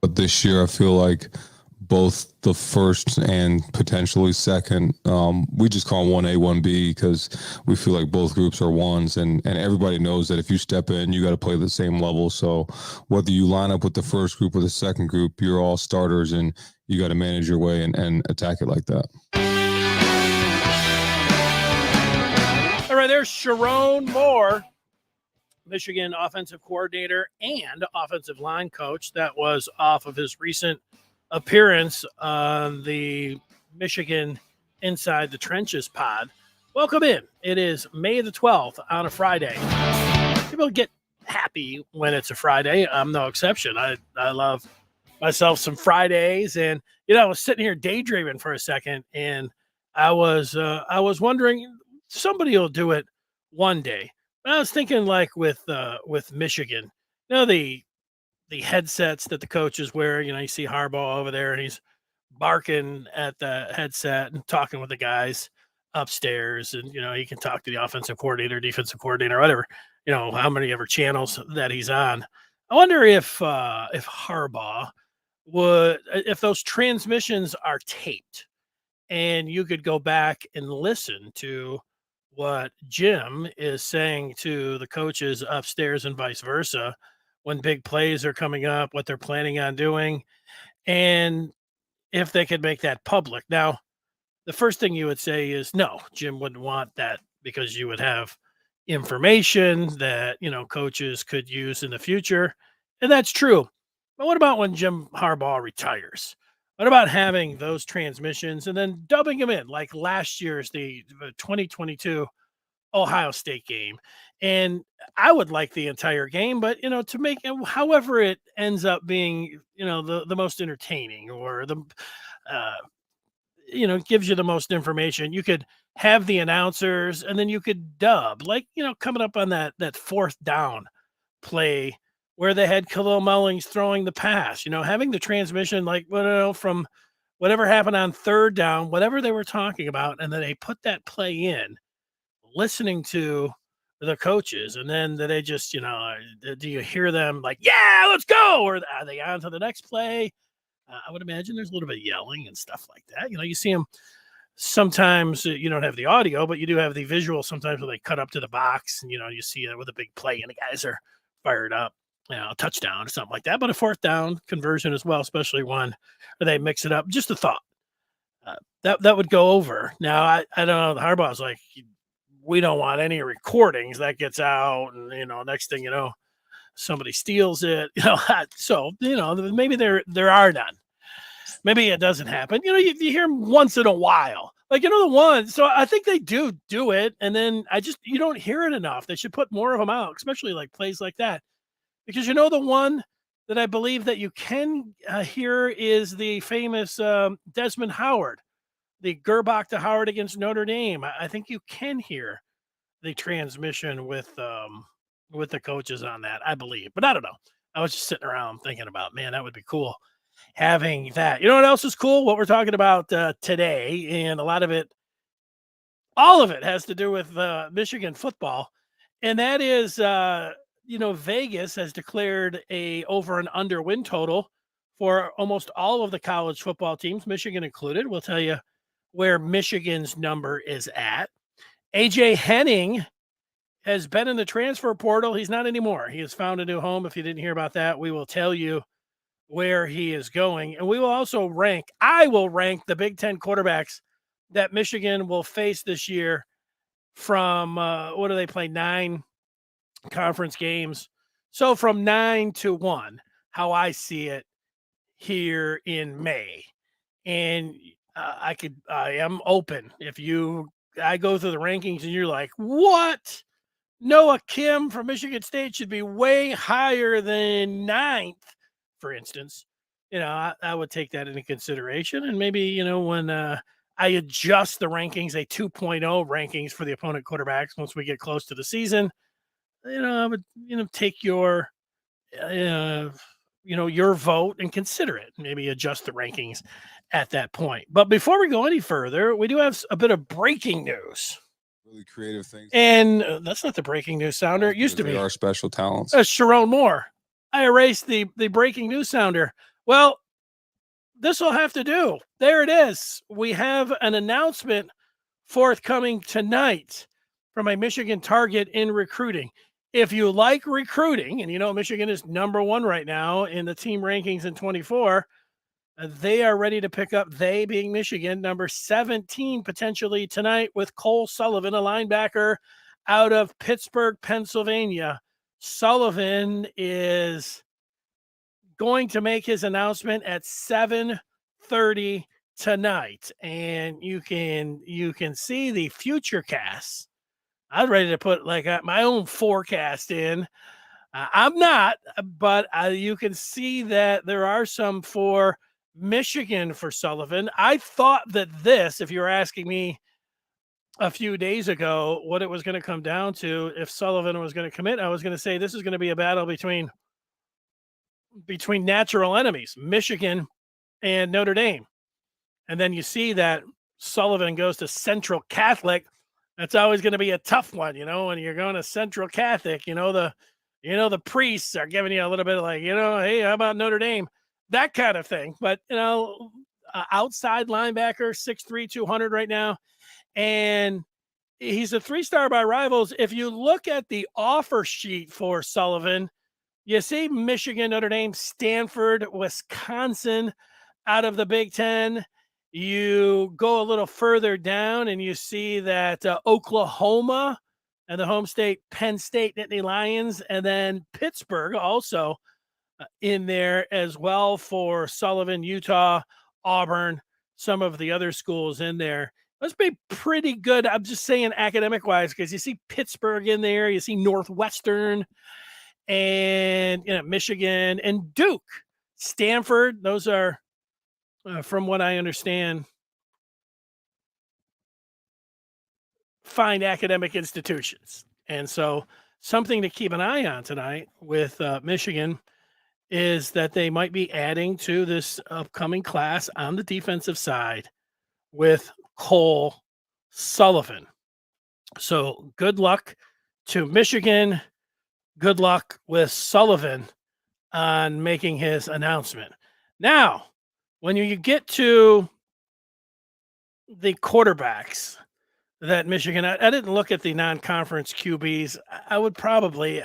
But this year, I feel like both the first and potentially second, we just call them 1A, 1B because we feel like both groups are ones, and everybody knows that if you step in, you got to play the same level. So whether you line up with the first group or the second group, you're all starters, and you got to manage your way and attack it like that. All right, there's Sherrone Moore, Michigan offensive coordinator and offensive line coach. That was off of his recent appearance on the Michigan Inside the Trenches pod. Welcome in. It is May the 12th on a Friday. People get happy when it's a Friday. I'm no exception. I love myself some Fridays. And, I was sitting here daydreaming for a second, and I was wondering, somebody will do it one day. I was thinking, like with Michigan, the headsets that the coaches wear. You see Harbaugh over there, and he's barking at the headset and talking with the guys upstairs, and he can talk to the offensive coordinator, defensive coordinator, whatever. How many ever channels that he's on. I wonder if Harbaugh would, if those transmissions are taped, and you could go back and listen to what Jim is saying to the coaches upstairs and vice versa when big plays are coming up, what they're planning on doing, and if they could make that public. Now, the first thing you would say is no, Jim wouldn't want that because you would have information that, coaches could use in the future. And that's true. But what about when Jim Harbaugh retires? What about having those transmissions and then dubbing them in like last year's the 2022 Ohio State game? And I would like the entire game, but to make it, however it ends up being, the most entertaining or the gives you the most information. You could have the announcers and then you could dub, like, coming up on that fourth down play where they had Khalil Mullings throwing the pass, having the transmission, like, from whatever happened on third down, whatever they were talking about, and then they put that play in, listening to the coaches, and then they just, do you hear them like, yeah, let's go, or are they on to the next play? I would imagine there's a little bit of yelling and stuff like that. You see them sometimes. You don't have the audio, but you do have the visual sometimes when they cut up to the box, and you see it with a big play, and the guys are fired up, a touchdown or something like that. But a fourth down conversion as well, especially one where they mix it up. Just a thought that would go over. Now I don't know. The Harbaugh's like, we don't want any recordings that gets out, and next thing you know, somebody steals it. So maybe there are none. Maybe it doesn't happen. You hear them once in a while, like the one. So I think they do it, and then you don't hear it enough. They should put more of them out, especially like plays like that, because the one that I believe that you can hear is the famous Desmond Howard, the Gerbach to Howard against Notre Dame. I think you can hear the transmission with the coaches on that, I believe, but I don't know. I was just sitting around thinking about, man, that would be cool having that. You know what else is cool? What we're talking about today, and all of it has to do with Michigan football, and that is, Vegas has declared a over and under win total for almost all of the college football teams, Michigan included. We'll tell you where Michigan's number is at. AJ Henning has been in the transfer portal. He's not anymore. He has found a new home. If you didn't hear about that, we will tell you where he is going. And we will also I will rank the Big Ten quarterbacks that Michigan will face this year from, what do they play? 9 conference games. So from 9 to 1, how I see it here in May. And I am open. If I go through the rankings and you're like, what? Noah Kim from Michigan State should be way higher than 9th, for instance. I would take that into consideration. And maybe, when I adjust the rankings, a 2.0 rankings for the opponent quarterbacks once we get close to the season, I would, take your vote and consider it. Maybe adjust the rankings at that point. But before we go any further, we do have a bit of breaking news. really creative things. And that's not the breaking news sounder. It used to They be. are special talents. Sherrone Moore. I erased the breaking news sounder. Well, this will have to do. There it is. We have an announcement forthcoming tonight from a Michigan target in recruiting. If you like recruiting, and you know Michigan is number one right now in the team rankings in 24, they are ready to pick up, they being Michigan, number 17 potentially tonight with Cole Sullivan, a linebacker out of Pittsburgh, Pennsylvania. Sullivan is going to make his announcement at 7:30 tonight, and you can see the future cast. I'm ready to put like my own forecast in. I'm not, but you can see that there are some for Michigan for Sullivan. I thought that this, if you were asking me a few days ago what it was going to come down to, if Sullivan was going to commit, I was going to say this is going to be a battle between natural enemies, Michigan and Notre Dame. And then you see that Sullivan goes to Central Catholic. That's always going to be a tough one, when you're going to Central Catholic, the priests are giving you a little bit of like, hey, how about Notre Dame? That kind of thing. But, outside linebacker, 6'3", 200 right now. And he's a 3-star by Rivals. If you look at the offer sheet for Sullivan, you see Michigan, Notre Dame, Stanford, Wisconsin out of the Big Ten. You go a little further down and you see that Oklahoma and the home state, Penn State, Nittany Lions, and then Pittsburgh also in there as well for Sullivan, Utah, Auburn, some of the other schools in there. Must be pretty good. I'm just saying academic-wise because you see Pittsburgh in there, you see Northwestern, and Michigan and Duke, Stanford. Those are, from what I understand, fine academic institutions. And so something to keep an eye on tonight with Michigan is that they might be adding to this upcoming class on the defensive side with Cole Sullivan. So good luck to Michigan. Good luck with Sullivan on making his announcement. Now, when you get to the quarterbacks that Michigan, I didn't look at the non-conference QBs. I would probably,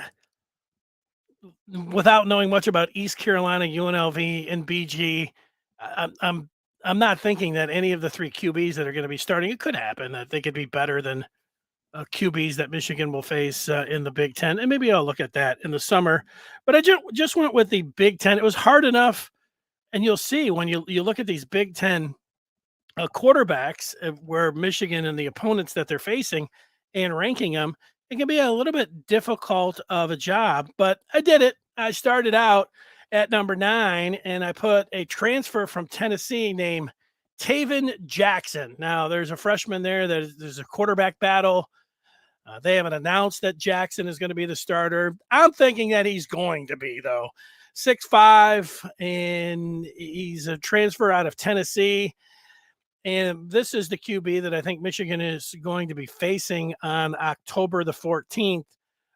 without knowing much about East Carolina, UNLV, and BG, I'm not thinking that any of the three QBs that are going to be starting, it could happen that they could be better than QBs that Michigan will face in the Big Ten. And maybe I'll look at that in the summer. But I just went with the Big Ten. It was hard enough. And you'll see when you look at these Big Ten quarterbacks where Michigan and the opponents that they're facing and ranking them, it can be a little bit difficult of a job. But I did it. I started out at number 9, and I put a transfer from Tennessee named Taven Jackson. Now, there's a freshman there. There's a quarterback battle. They haven't announced that Jackson is going to be the starter. I'm thinking that he's going to be, though. 6'5", and he's a transfer out of Tennessee. And this is the QB that I think Michigan is going to be facing on October the 14th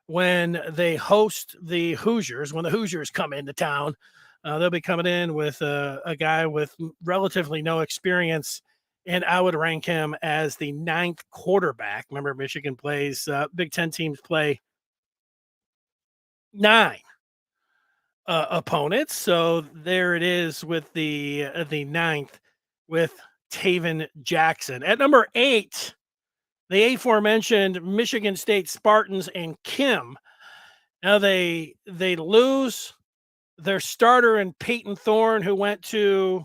when they host the Hoosiers. When the Hoosiers come into town, they'll be coming in with a guy with relatively no experience, and I would rank him as the 9th quarterback. Remember, Michigan plays, Big Ten teams play 9 opponents. So there it is with the 9th with Taven Jackson. At number 8, the aforementioned Michigan State Spartans and Kim. Now they lose their starter in Peyton Thorne, who went to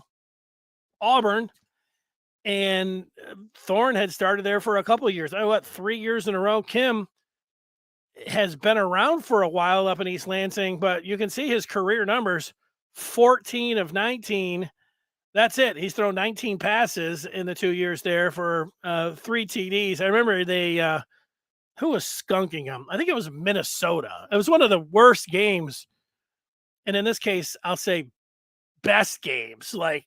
Auburn, and Thorne had started there for a couple of years. 3 years in a row. Kim has been around for a while up in East Lansing, but you can see his career numbers, 14 of 19. That's it. He's thrown 19 passes in the 2 years there for 3 TDs. I remember who was skunking him? I think it was Minnesota. It was one of the worst games. And in this case, I'll say best games. Like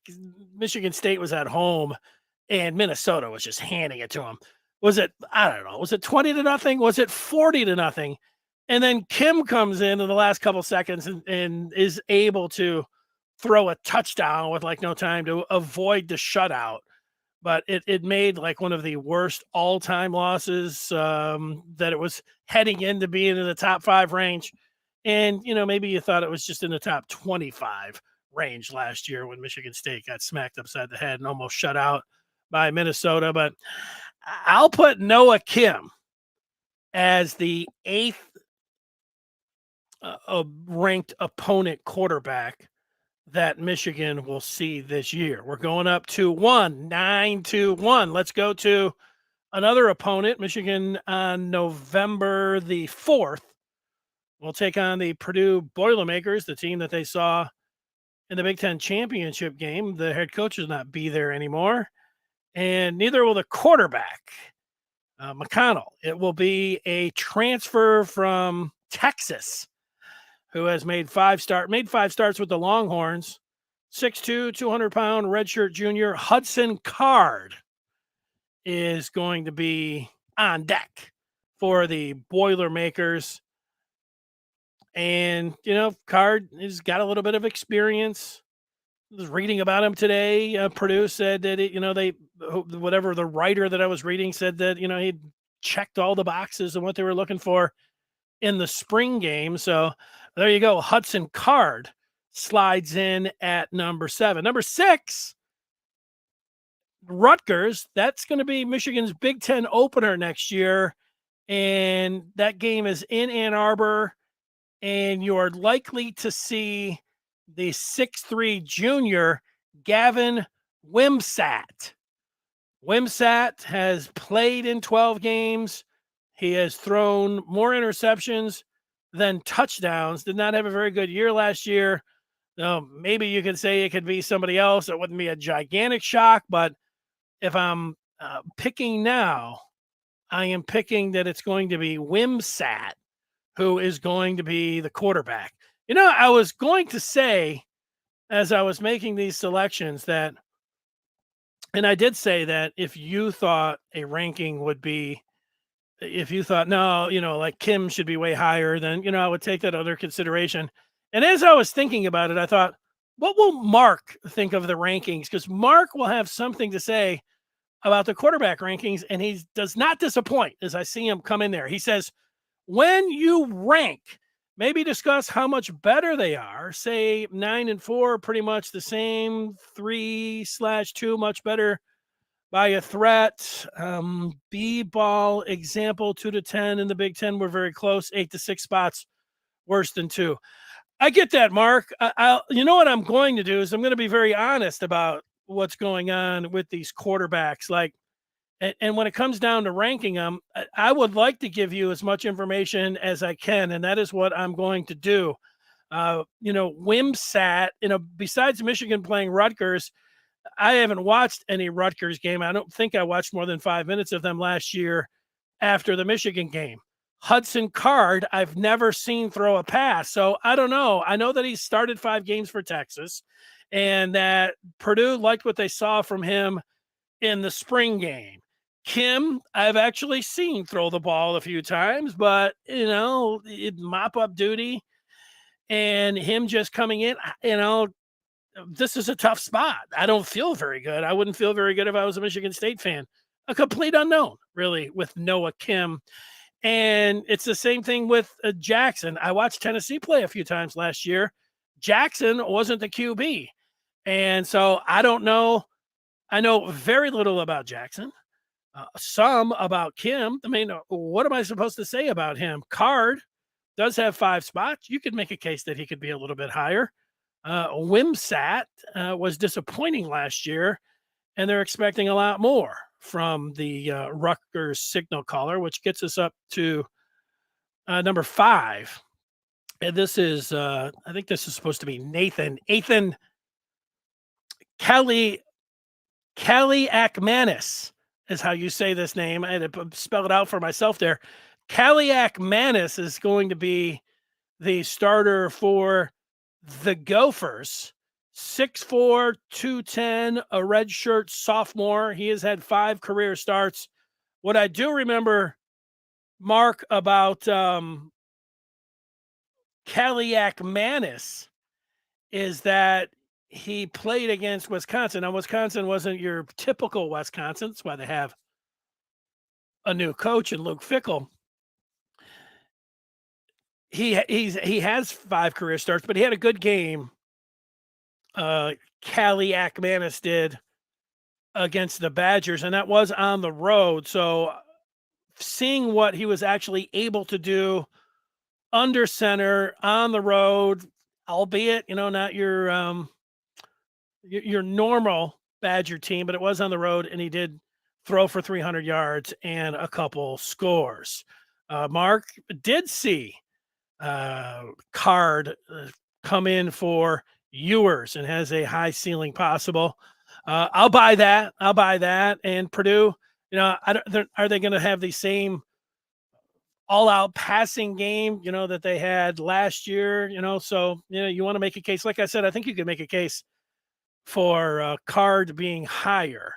Michigan State was at home and Minnesota was just handing it to him. was it, I don't know, was it 20-0? Was it 40-0? And then Kim comes in the last couple seconds and is able to throw a touchdown with like no time to avoid the shutout. But it made like one of the worst all-time losses, that it was heading into being in the top 5 range. And, maybe you thought it was just in the top 25 range last year when Michigan State got smacked upside the head and almost shut out by Minnesota. But I'll put Noah Kim as the 8th ranked opponent quarterback that Michigan will see this year. We're going up to 9-1. Let's go to another opponent. Michigan on November the 4th will take on the Purdue Boilermakers, the team that they saw in the Big Ten championship game. The head coach will not be there anymore, and neither will the quarterback, McConnell. It will be a transfer from Texas, who has made 5 starts with the Longhorns. 6'2", 200-pound redshirt junior Hudson Card is going to be on deck for the Boilermakers. And, Card has got a little bit of experience. I was reading about him today. Purdue said that, whatever the writer that I was reading said that, he'd checked all the boxes and what they were looking for in the spring game. So there you go. Hudson Card slides in at number 7. Number 6, Rutgers. That's going to be Michigan's Big Ten opener next year. And that game is in Ann Arbor. And you are likely to see the 6'3" junior Gavin Wimsatt. Wimsatt has played in 12 games. He has thrown more interceptions than touchdowns. Did not have a very good year last year. Maybe you could say it could be somebody else. It wouldn't be a gigantic shock, but if I'm picking now, I am picking that it's going to be Wimsatt who is going to be the quarterback. I was going to say, as I was making these selections, that, and I did say that if you thought a ranking would be, if you thought, no, like Kim should be way higher, then, I would take that under consideration. And as I was thinking about it, I thought, what will Mark think of the rankings? Because Mark will have something to say about the quarterback rankings, and he does not disappoint as I see him come in there. He says, when you rank, maybe discuss how much better they are. Say 9 and 4, pretty much the same. 3/2, much better by a threat. B-ball example, 2 to 10 in the Big Ten. We're very close. 8 to 6 spots worse than 2. I get that, Mark. You know what I'm going to do is I'm going to be very honest about what's going on with these quarterbacks. And when it comes down to ranking them, I would like to give you as much information as I can, and that is what I'm going to do. Wimsatt, besides Michigan playing Rutgers, I haven't watched any Rutgers game. I don't think I watched more than 5 minutes of them last year after the Michigan game. Hudson Card, I've never seen throw a pass, so I don't know. I know that he started 5 games for Texas, and that Purdue liked what they saw from him in the spring game. Kim, I've actually seen throw the ball a few times, but, mop-up duty and him just coming in, this is a tough spot. I don't feel very good. I wouldn't feel very good if I was a Michigan State fan. A complete unknown, really, with Noah Kim. And it's the same thing with Jackson. I watched Tennessee play a few times last year. Jackson wasn't the QB. And so I don't know. I know very little about Jackson. Some about Kim. I mean, what am I supposed to say about him? Card does have 5 spots. You could make a case that he could be a little bit higher. Wimsatt was disappointing last year, and they're expecting a lot more from the Rutgers signal caller, which gets us up to number 5. And this is, I think this is supposed to be Ethan Kaliakmanis is how you say this name. I had to spell it out for myself there. Kaliakmanis is going to be the starter for the Gophers. 6'4", 210, a redshirt sophomore. He has had 5 career starts What I do remember, Mark, about Kaliakmanis is that he played against Wisconsin. Now, Wisconsin wasn't your typical Wisconsin. That's why they have a new coach in Luke Fickell. He has 5 career starts, but he had a good game. Kaliakmanis did against the Badgers, and that was on the road. So seeing what he was actually able to do under center on the road, albeit, not your normal Badger team, but it was on the road, and he did throw for 300 yards and a couple scores. Mark did see Card come in for Ewers and has a high ceiling possible. I'll buy that. And Purdue, are they going to have the same all-out passing game, that they had last year? So you want to make a case. Like I said, I think you could make a case for Card being higher.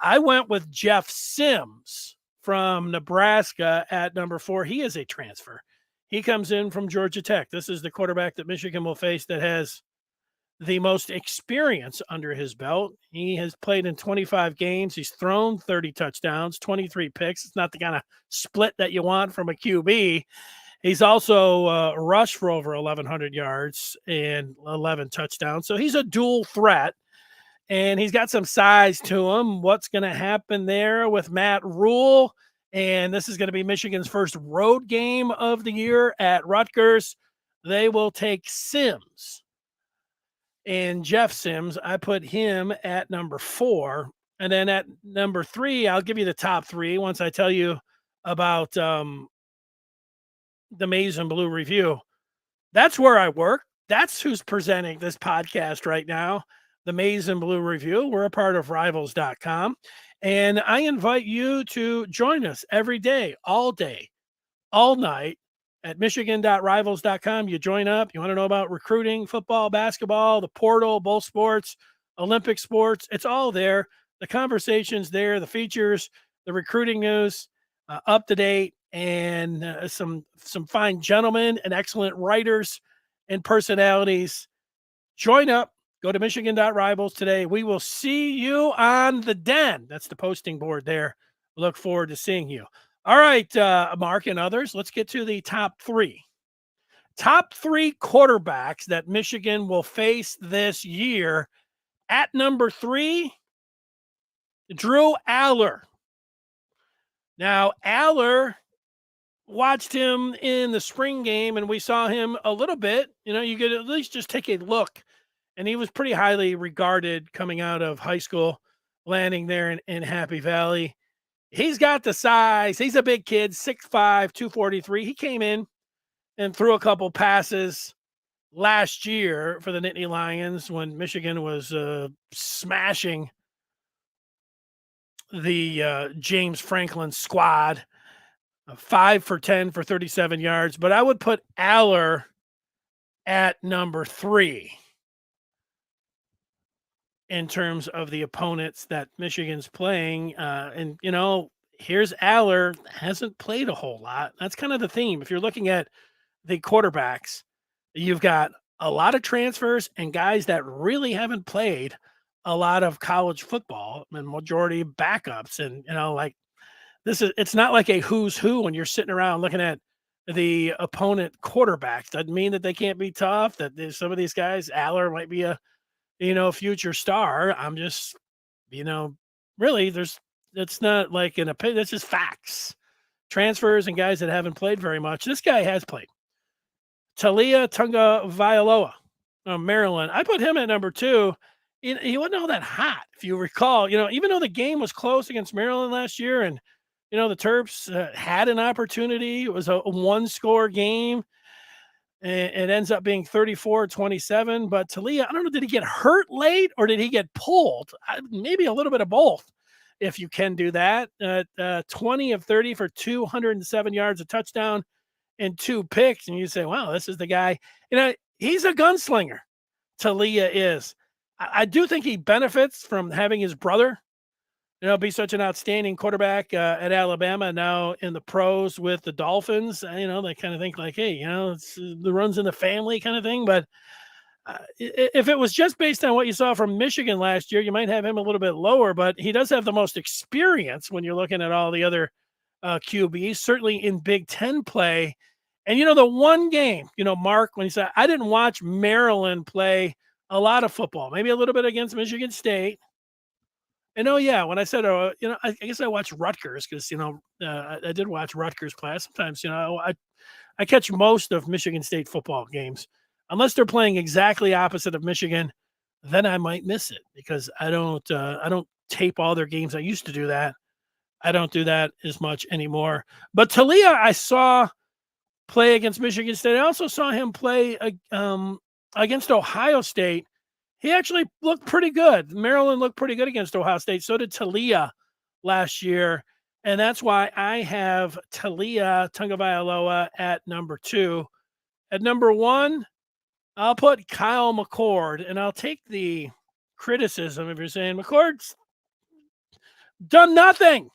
I went with Jeff Sims from Nebraska at number 4. He is a transfer. He comes in from Georgia Tech. This is the quarterback that Michigan will face that has the most experience under his belt. He has played in 25 games. He's thrown 30 touchdowns, 23 picks. It's not the kind of split that you want from a QB. He's also rushed for over 1,100 yards and 11 touchdowns. So he's a dual threat, and he's got some size to him. What's going to happen there with Matt Rule? And this is going to be Michigan's first road game of the year at Rutgers. They will take Sims. And Jeff Sims, I put him at number 4. And then at number 3, I'll give you the top 3 once I tell you about the Maize and Blue review. That's where I work. That's who's presenting this podcast right now, the Maize and Blue review. We're a part of Rivals.com. And I invite you to join us every day, all night at Michigan.Rivals.com. You join up. You want to know about recruiting, football, basketball, the portal, both sports, Olympic sports. It's all there. The conversation's there, the features, the recruiting news, up to date, and some fine gentlemen and excellent writers and personalities. Join up. Go to Michigan.Rivals today. We will see you on the Den. That's the posting board there. Look forward to seeing you. All right, Mark and others, let's get to the top 3. Top 3 quarterbacks that Michigan will face this year. At number 3, Drew Aller. Now, Aller, watched him in the spring game, and we saw him a little bit. You could at least just take a look. And he was pretty highly regarded coming out of high school, landing there in Happy Valley. He's got the size. He's a big kid, 6'5", 243. He came in and threw a couple passes last year for the Nittany Lions when Michigan was smashing the James Franklin squad. 5 for 10 for 37 yards. But I would put Aller at number 3. In terms of the opponents that Michigan's playing. And here's Aller, hasn't played a whole lot. That's kind of the theme. If you're looking at the quarterbacks, you've got a lot of transfers and guys that really haven't played a lot of college football and majority backups. And, it's not like a who's who when you're sitting around looking at the opponent quarterbacks. Doesn't mean that they can't be tough, that some of these guys, Aller might be a future star. I'm just, really, it's not like an opinion. That's just facts. Transfers and guys that haven't played very much. This guy has played. Talia Tagovailoa, Maryland. I put him at number 2. He wasn't all that hot, if you recall. Even though the game was close against Maryland last year, and the Terps had an opportunity. It was a 1-score game. It ends up being 34-27, but Talia, I don't know, did he get hurt late or did he get pulled? Maybe a little bit of both, if you can do that. 20 of 30 for 207 yards, a touchdown, and 2 picks. And you say, wow, this is the guy. He's a gunslinger. Talia is. I do think he benefits from having his brother be such an outstanding quarterback at Alabama, now in the pros with the Dolphins. They kind of think like, hey, it's the runs in the family kind of thing. But if it was just based on what you saw from Michigan last year, you might have him a little bit lower. But he does have the most experience when you're looking at all the other QBs, certainly in Big Ten play. And the one game, Mark, when he said, I didn't watch Maryland play a lot of football, maybe a little bit against Michigan State. And when I said, I guess I watched Rutgers because, I did watch Rutgers play. Sometimes, I catch most of Michigan State football games, unless they're playing exactly opposite of Michigan. Then I might miss it because I don't tape all their games. I used to do that. I don't do that as much anymore. But Talia, I saw play against Michigan State. I also saw him play against Ohio State. He actually looked pretty good. Maryland looked pretty good against Ohio State. So did Talia last year. And that's why I have Talia Tagovailoa at number 2. At number 1, I'll put Kyle McCord. And I'll take the criticism if you're saying McCord's done nothing,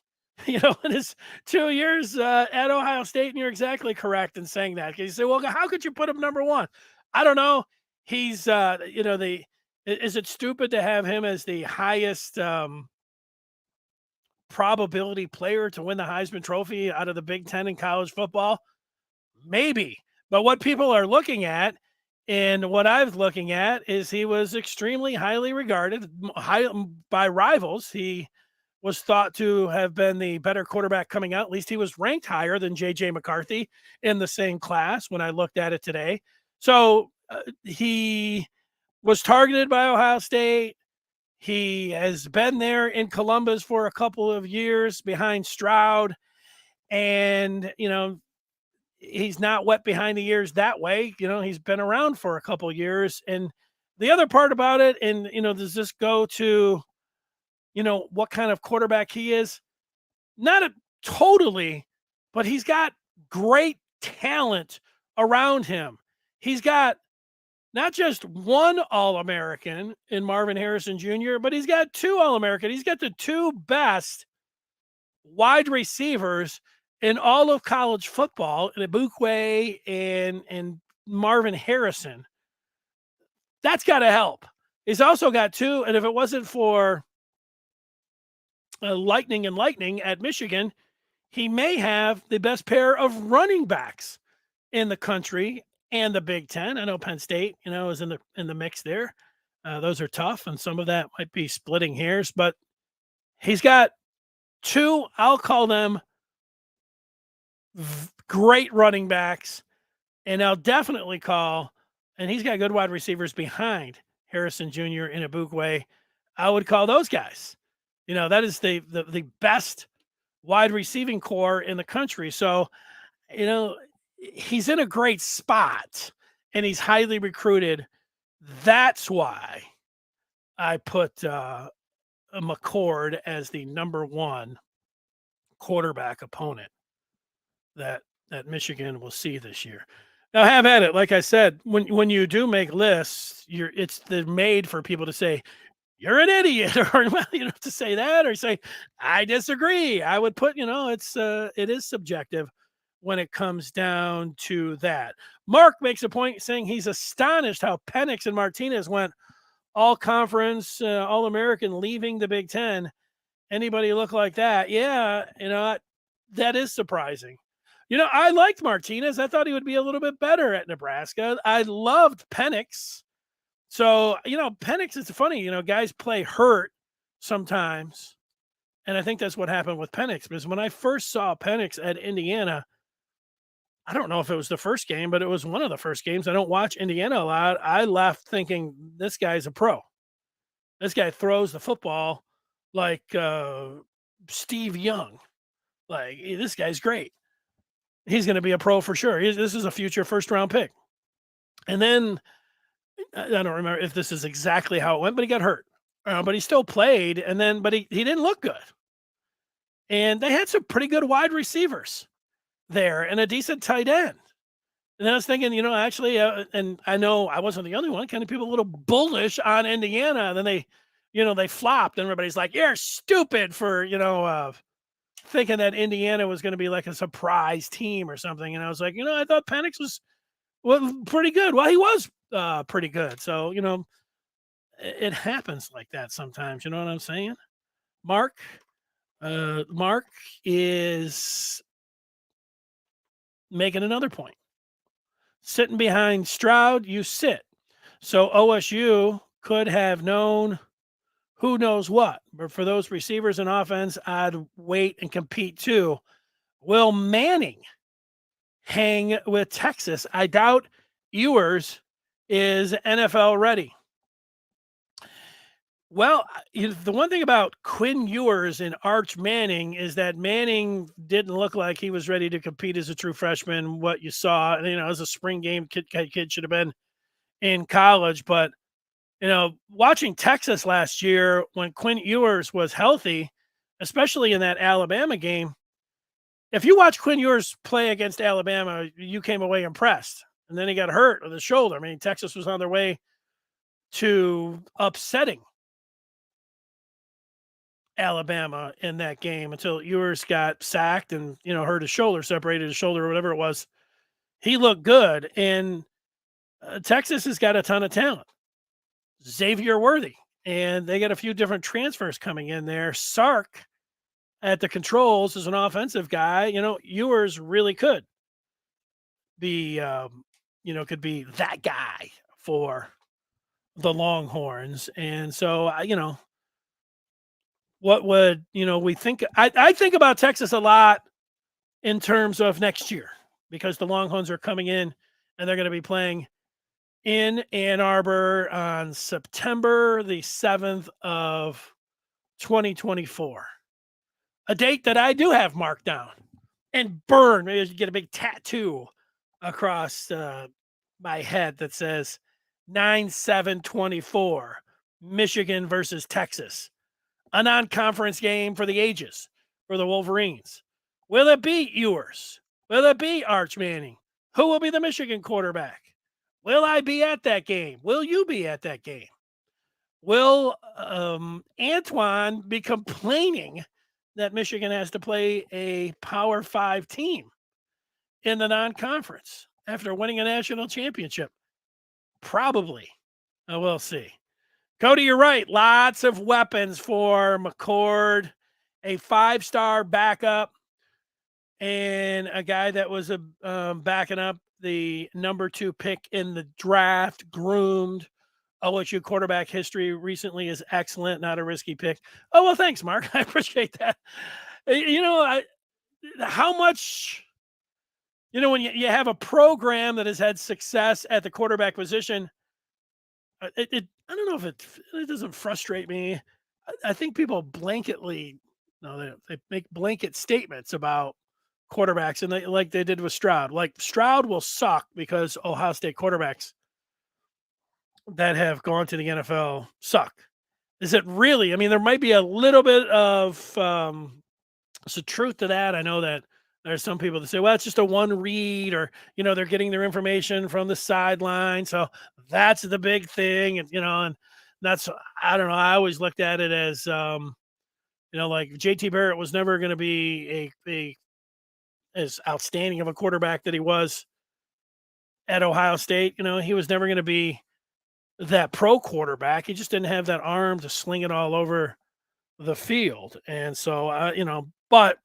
in his 2 years at Ohio State. And you're exactly correct in saying that. Because you say, well, how could you put him number 1? I don't know. He's, is it stupid to have him as the highest probability player to win the Heisman Trophy out of the Big Ten in college football? Maybe. But what people are looking at, and what I was looking at, is he was extremely highly regarded by rivals. He was thought to have been the better quarterback coming out. At least he was ranked higher than J.J. McCarthy in the same class when I looked at it today. So he was targeted by Ohio State. He has been there in Columbus for a couple of years behind Stroud. And, he's not wet behind the ears that way. He's been around for a couple of years. And the other part about it, and, does this go to, what kind of quarterback he is? Not totally, but he's got great talent around him. He's got not just one All-American in Marvin Harrison Jr., but he's got 2 All-American. He's got the 2 best wide receivers in all of college football, in Ibukwe and Marvin Harrison. That's got to help. He's also got 2, and if it wasn't for Lightning at Michigan, he may have the best pair of running backs in the country and the Big Ten. I know Penn State, is in the mix there. Those are tough, and some of that might be splitting hairs, but he's got 2, I'll call them great running backs, and I'll definitely call, and he's got good wide receivers behind Harrison Jr. and Ibukwe. I would call those guys. That is the best wide receiving core in the country. So, he's in a great spot and he's highly recruited. That's why I put McCord as the number 1 quarterback opponent that Michigan will see this year. Now, have at it. Like I said, when you do make lists, they're made for people to say, you're an idiot, or to say that, or say, I disagree. I would put, it is subjective when it comes down to that. Mark makes a point saying he's astonished how Penix and Martinez went all conference, all American, leaving the Big Ten. Anybody look like that? Yeah. That is surprising. I liked Martinez. I thought he would be a little bit better at Nebraska. I loved Penix. So, Penix, it's funny, guys play hurt sometimes. And I think that's what happened with Penix, because when I first saw Penix at Indiana, I don't know if it was the first game, but it was one of the first games. I don't watch Indiana a lot. I left thinking, this guy's a pro. This guy throws the football like Steve Young. Like, this guy's great. He's going to be a pro for sure. This is a future first-round pick. And then, I don't remember if this is exactly how it went, but he got hurt. But he still played, but he didn't look good. And they had some pretty good wide receivers there and a decent tight end. And then I was thinking, actually, and I know I wasn't the only one, kind of people a little bullish on Indiana. And then they they flopped, and everybody's like, "You're stupid for thinking that Indiana was going to be like a surprise team or something." And I was like, I thought Penix was pretty good. Well, he was pretty good. So it happens like that sometimes. You know what I'm saying? Mark is making another point. Sitting behind Stroud, you sit. So OSU could have known who knows what. But for those receivers and offense, I'd wait and compete too. Will Manning hang with Texas? I doubt Ewers is NFL ready. Well, the one thing about Quinn Ewers and Arch Manning is that Manning didn't look like he was ready to compete as a true freshman. What you saw, as a spring game, kid should have been in college. But, watching Texas last year when Quinn Ewers was healthy, especially in that Alabama game, if you watch Quinn Ewers play against Alabama, you came away impressed. And then he got hurt with his shoulder. I mean, Texas was on their way to upsetting Alabama in that game until Ewers got sacked and, hurt his shoulder, separated his shoulder or whatever it was. He looked good. And Texas has got a ton of talent. Xavier Worthy. And they got a few different transfers coming in there. Sark at the controls is an offensive guy. Ewers really could be, could be that guy for the Longhorns. And so, what would, we think? I think about Texas a lot in terms of next year because the Longhorns are coming in and they're going to be playing in Ann Arbor on September the 7th of 2024. A date that I do have marked down and burn. Maybe I should get a big tattoo across my head that says 9/7/24, Michigan versus Texas. A non-conference game for the ages for the Wolverines. Will it be Ewers? Will it be Arch Manning? Who will be the Michigan quarterback? Will I be at that game? Will you be at that game? Will Antoine be complaining that Michigan has to play a Power 5 team in the non-conference after winning a national championship? Probably. We'll see. Cody, you're right. Lots of weapons for McCord, a 5-star backup, and a guy that was backing up the number 2 pick in the draft, groomed. OSU quarterback history recently is excellent, not a risky pick. Oh, well, thanks, Mark. I appreciate that. How much, when you have a program that has had success at the quarterback position, I don't know if it doesn't frustrate me. I think people blanketly, they make blanket statements about quarterbacks, and like they did with Stroud. Like Stroud will suck because Ohio State quarterbacks that have gone to the NFL suck. Is it really? I mean, there might be a little bit of some truth to that. I know that there's some people that say, well, it's just a one read, or, they're getting their information from the sideline. So that's the big thing. And, and that's, I don't know. I always looked at it as, like JT Barrett was never going to be a as outstanding of a quarterback that he was at Ohio State. He was never going to be that pro quarterback. He just didn't have that arm to sling it all over the field. And so, but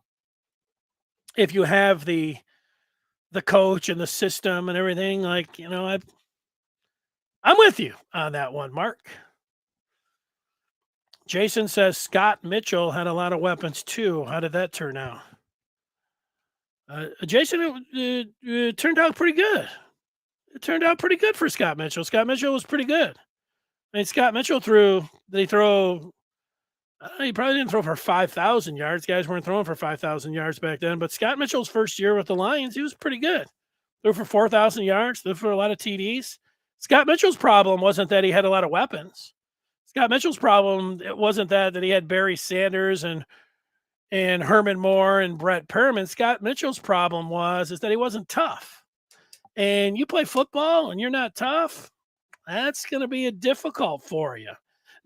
if you have the coach and the system and everything, like, I'm with you on that one, Mark. Jason says Scott Mitchell had a lot of weapons too. How did that turn out? Jason, it turned out pretty good. It turned out pretty good for Scott Mitchell. Scott Mitchell was pretty good. I mean, Scott Mitchell he probably didn't throw for 5,000 yards. Guys weren't throwing for 5,000 yards back then. But Scott Mitchell's first year with the Lions, he was pretty good. Threw for 4,000 yards. Threw for a lot of TDs. Scott Mitchell's problem wasn't that he had a lot of weapons. Scott Mitchell's problem, it wasn't that he had Barry Sanders and Herman Moore and Brett Perriman. Scott Mitchell's problem is that he wasn't tough. And you play football and you're not tough, that's going to be difficult for you.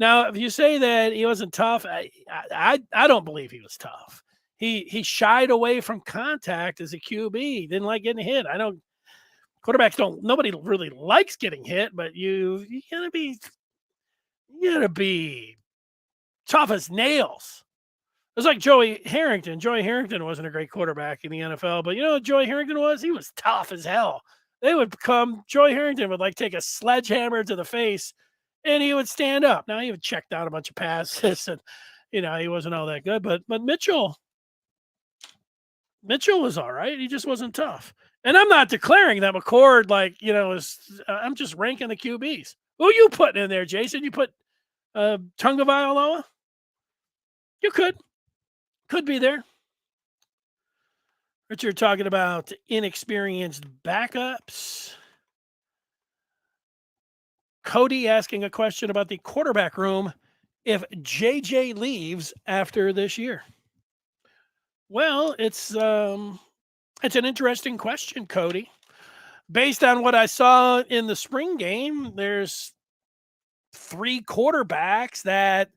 Now, if you say that he wasn't tough, I don't believe he was tough. He shied away from contact as a QB. Didn't like getting hit. I know quarterbacks don't. Nobody really likes getting hit, but you gotta be tough as nails. It's like Joey Harrington. Joey Harrington wasn't a great quarterback in the NFL, but you know what Joey Harrington was? He was tough as hell. They would come. Joey Harrington would like take a sledgehammer to the face, and he would stand up. Now he would check down a bunch of passes, and he wasn't all that good. But Mitchell was all right. He just wasn't tough. And I'm not declaring that McCord is. I'm just ranking the QBs. Who you putting in there, Jason? You put Tungavailoa? You could be there. Richard talking about inexperienced backups. Cody asking a question about the quarterback room if JJ leaves after this year. Well, it's an interesting question, Cody. Based on what I saw in the spring game, there's 3 quarterbacks that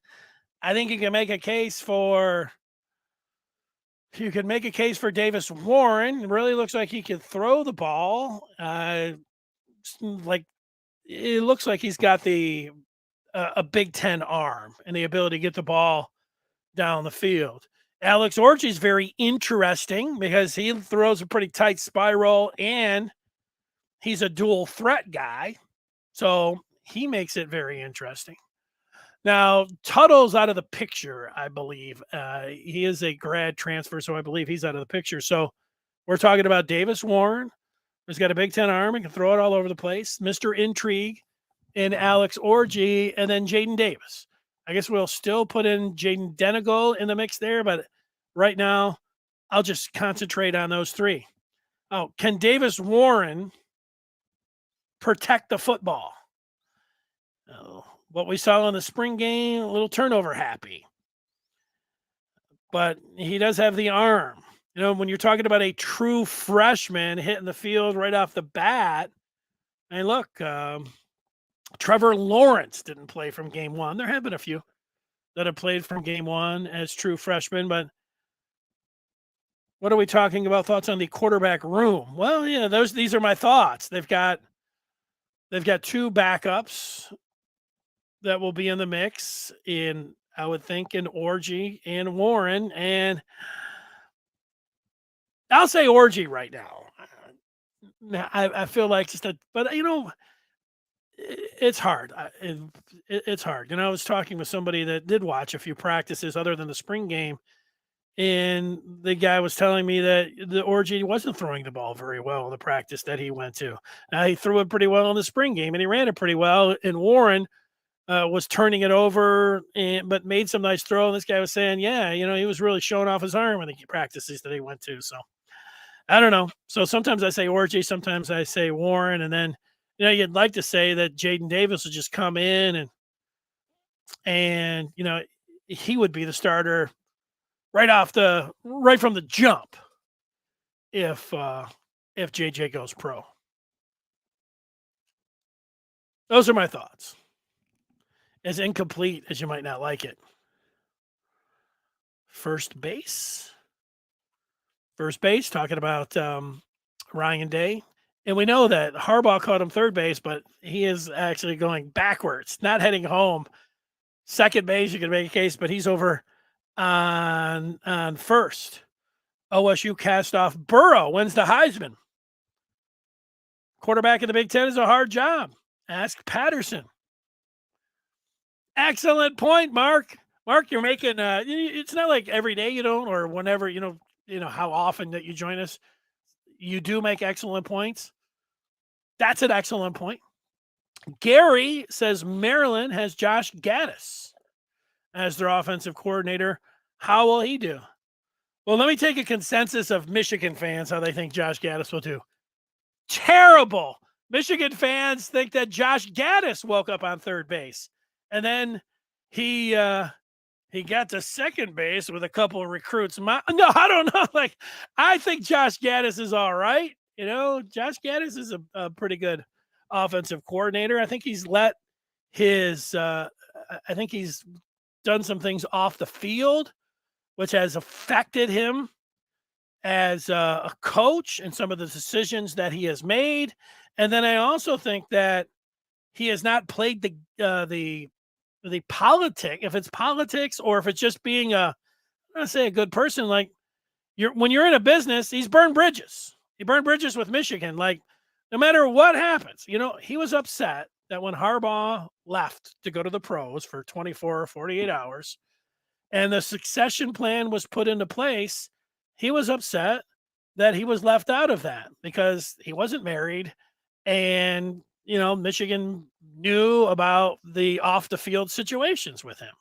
I think you can make a case for. You can make a case for Davis Warren. It really looks like he can throw the ball. It looks like he's got a Big Ten arm and the ability to get the ball down the field. Alex Orji is very interesting because he throws a pretty tight spiral and he's a dual threat guy. So he makes it very interesting. Now, Tuttle's out of the picture, I believe. He is a grad transfer, so I believe he's out of the picture. So we're talking about Davis Warren, who's got a Big Ten arm and can throw it all over the place. Mr. Intrigue in Alex Orji, and then Jaden Davis. I guess we'll still put in Jaden Denegal in the mix there, but right now I'll just concentrate on those 3. Oh, can Davis Warren protect the football? Oh, what we saw in the spring game, a little turnover happy. But he does have the arm. When you're talking about a true freshman hitting the field right off the bat, and look, Trevor Lawrence didn't play from game 1. There have been a few that have played from game 1 as true freshmen, but what are we talking about? Thoughts on the quarterback room? Well, these are my thoughts. They've got 2 backups that will be in the mix I would think in Orji and Warren, and I'll say Orji right now. I feel like but it's hard. It's hard. I was talking with somebody that did watch a few practices other than the spring game, and the guy was telling me that the Orji wasn't throwing the ball very well in the practice that he went to. Now, he threw it pretty well in the spring game, and he ran it pretty well, and Warren was turning it over, but made some nice throw. And this guy was saying, he was really showing off his arm in the practices that he went to. So I don't know. So sometimes I say Orji, sometimes I say Warren, and then you'd like to say that Jaden Davis would just come in and he would be the starter right from the jump if JJ goes pro. Those are my thoughts. As incomplete as you might not like it. First base, talking about Ryan Day. And we know that Harbaugh caught him third base, but he is actually going backwards, not heading home. Second base, you can make a case, but he's over on first. OSU cast off Burrow, wins the Heisman. Quarterback in the Big Ten is a hard job. Ask Patterson. Excellent point, Mark. Mark, you're making it's not like every day you don't, or whenever, how often that you join us. You do make excellent points. That's an excellent point. Gary says Maryland has Josh Gaddis as their offensive coordinator. How will he do? Well, let me take a consensus of Michigan fans, how they think Josh Gaddis will do. Terrible. Michigan fans think that Josh Gaddis woke up on third base. And then he got to second base with a couple of recruits. No, I don't know. I think Josh Gaddis is all right. Josh Gaddis is a pretty good offensive coordinator. I think he's let his I think he's done some things off the field, which has affected him as a coach and some of the decisions that he has made. And then I also think that he has not played the politic, if it's politics or if it's just being I'm gonna say a good person, like when you're in a business, he's burned bridges. He burned bridges with Michigan. Like, no matter what happens, he was upset that when Harbaugh left to go to the pros for 24 or 48 hours and the succession plan was put into place, he was upset that he was left out of that because he wasn't married. And, Michigan knew about the off the field situations with him.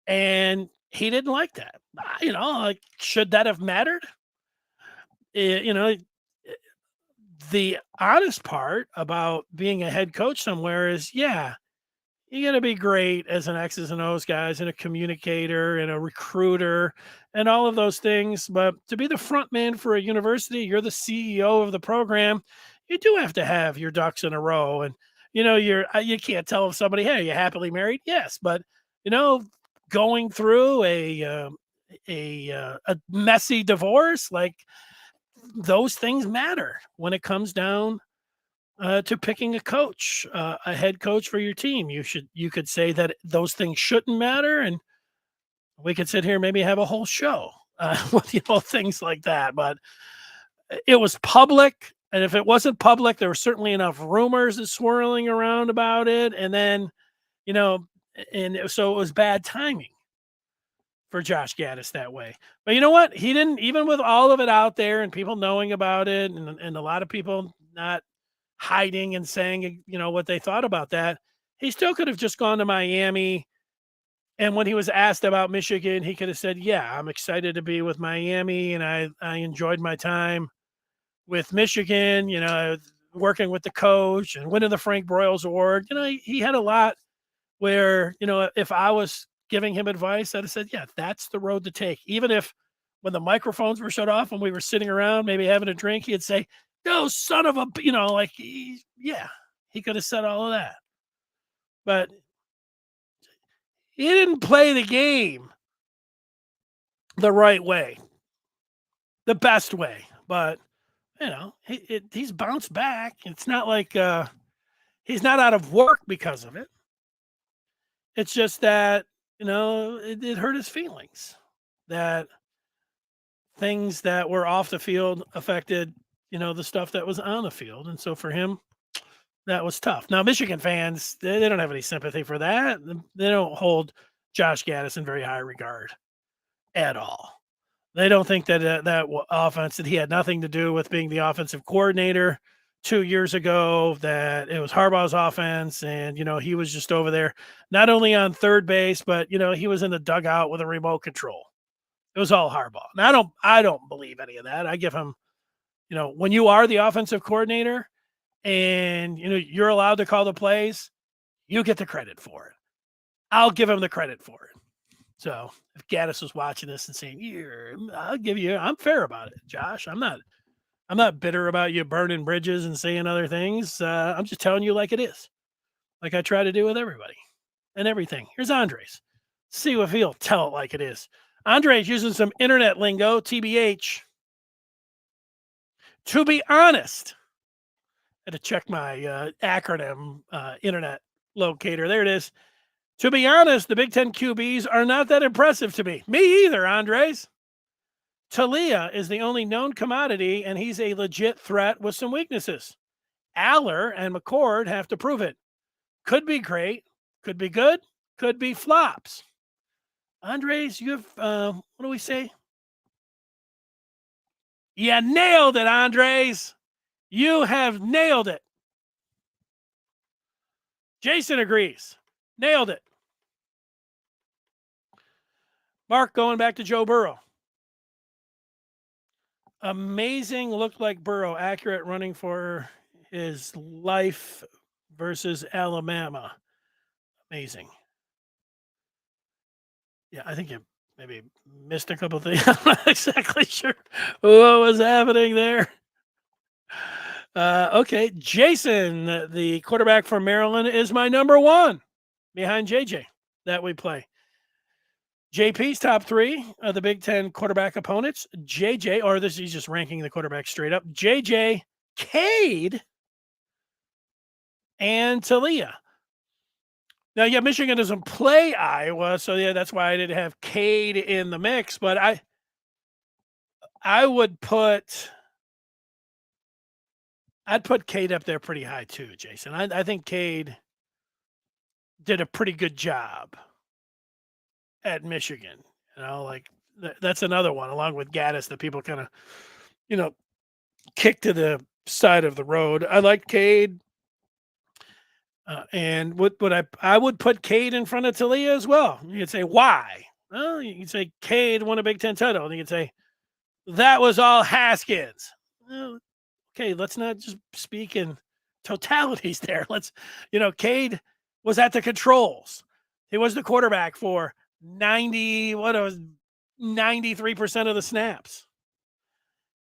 And he didn't like that. Like, should that have mattered? The honest part about being a head coach somewhere is, yeah, you got to be great as an X's and O's guys and a communicator and a recruiter and all of those things. But to be the front man for a university, you're the CEO of the program. You do have to have your ducks in a row. And, you can't tell somebody, hey, you happily married? Yes. But, going through a messy divorce, like, those things matter when it comes down to picking a coach, a head coach for your team. You could say that those things shouldn't matter, and we could sit here maybe have a whole show with things like that. But it was public, and if it wasn't public, there were certainly enough rumors swirling around about it, and then so it was bad timing for Josh Gaddis that way. But you know what? He didn't, even with all of it out there and people knowing about it and a lot of people not hiding and saying, what they thought about that, he still could have just gone to Miami. And when he was asked about Michigan, he could have said, yeah, I'm excited to be with Miami. And I enjoyed my time with Michigan, working with the coach and winning the Frank Broyles Award. He had a lot where, if I was giving him advice, I'd have said, yeah, that's the road to take. Even if when the microphones were shut off and we were sitting around, maybe having a drink, he'd say, no, son of a, he could have said all of that. But he didn't play the game the right way, the best way. But, he's bounced back. It's not like he's not out of work because of it. It's just that, it hurt his feelings that things that were off the field affected, the stuff that was on the field. And so for him, that was tough. Now, Michigan fans, they don't have any sympathy for that. They don't hold Josh Gaddis in very high regard at all. They don't think that offense, that he had nothing to do with being the offensive coordinator 2 years ago, that it was Harbaugh's offense. And, he was just over there, not only on third base, but, he was in the dugout with a remote control. It was all Harbaugh. And I don't believe any of that. I give him, when you are the offensive coordinator and, you're allowed to call the plays, you get the credit for it. I'll give him the credit for it. So if Gaddis was watching this and saying, I'm fair about it, Josh. I'm not bitter about you burning bridges and saying other things. I'm just telling you like it is, like I try to do with everybody and everything. Here's Andres. See if he'll tell it like it is. Andres using some internet lingo, TBH. To be honest, I had to check my acronym internet locator. There it is. To be honest, the Big Ten QBs are not that impressive to me. Me either, Andres. Talia is the only known commodity, and he's a legit threat with some weaknesses. Aller and McCord have to prove it. Could be great, could be good, could be flops. Andres, you have, what do we say? You nailed it, Andres. You have nailed it. Jason agrees. Nailed it. Mark going back to Joe Burrow. Amazing, looked like Burrow, accurate running for his life versus Alabama. Amazing. Yeah, I think you maybe missed a couple things. I'm not exactly sure what was happening there. Okay, Jason, the quarterback from Maryland, is my number one. behind JJ that we play. JP's top 3 of the Big Ten quarterback opponents. JJ, or this he's just ranking the quarterback straight up. JJ, Cade, and Talia. Now, yeah, Michigan doesn't play Iowa, so yeah, that's why I didn't have Cade in the mix. But I'd put Cade up there pretty high too, Jason. I think Cade did a pretty good job at Michigan. That's another one, along with Gaddis, that people kind of, kick to the side of the road. I like Cade. And I would put Cade in front of Talia as well. You could say, why? Well, you could say Cade won a Big Ten title. And you could say, that was all Haskins. Well, okay, let's not just speak in totalities there. Cade was at the controls. He was the quarterback for 93% of the snaps.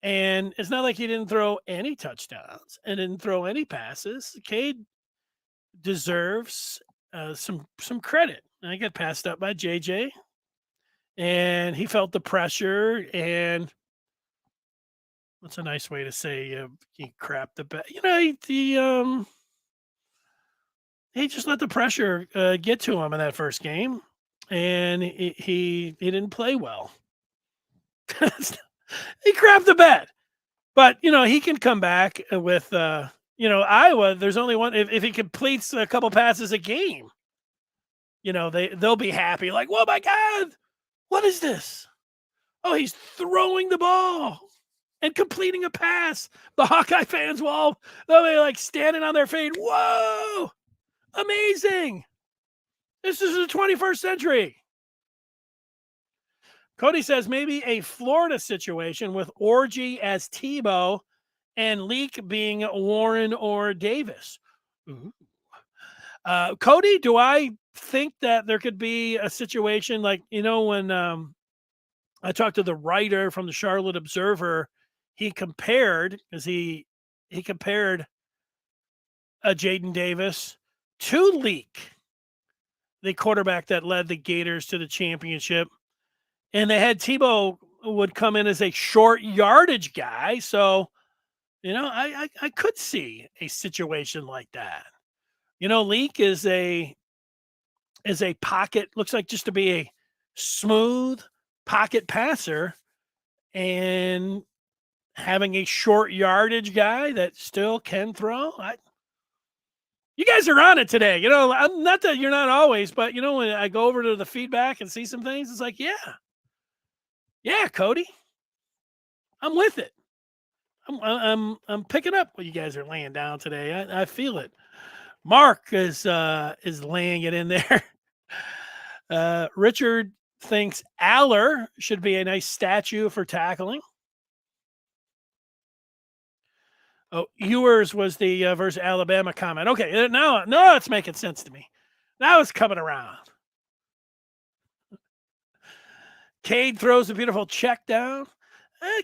And it's not like he didn't throw any touchdowns and didn't throw any passes. Cade deserves some credit. I got passed up by JJ, and he felt the pressure. And what's a nice way to say he crapped the bed? He just let the pressure get to him in that first game, and he didn't play well. He crapped the bed, but he can come back with Iowa. There's only one. If he completes a couple passes a game, they'll be happy. Like, whoa, my God, what is this? Oh, he's throwing the ball and completing a pass. The Hawkeye fans they'll be like standing on their feet. Whoa, amazing! This is the 21st century. Cody says maybe a Florida situation with Orgy as Tebow and Leak being Warren or Davis. Cody, do I think that there could be a situation like, when I talked to the writer from the Charlotte Observer, he compared Jaden Davis to Leak, the quarterback that led the Gators to the championship. And they had Tebow would come in as a short yardage guy. So, I could see a situation like that. Leak is a pocket, looks like just to be a smooth pocket passer, and having a short yardage guy that still can throw. You guys are on it today. I'm not that you're not always, but when I go over to the feedback and see some things, it's like, yeah, Cody, I'm with it. I'm picking up what you guys are laying down today. I feel it. Mark is laying it in there. Richard thinks Aller should be a nice statue for tackling. Oh, Ewers was the versus Alabama comment. Okay, now it's making sense to me. Now it's coming around. Cade throws a beautiful check down.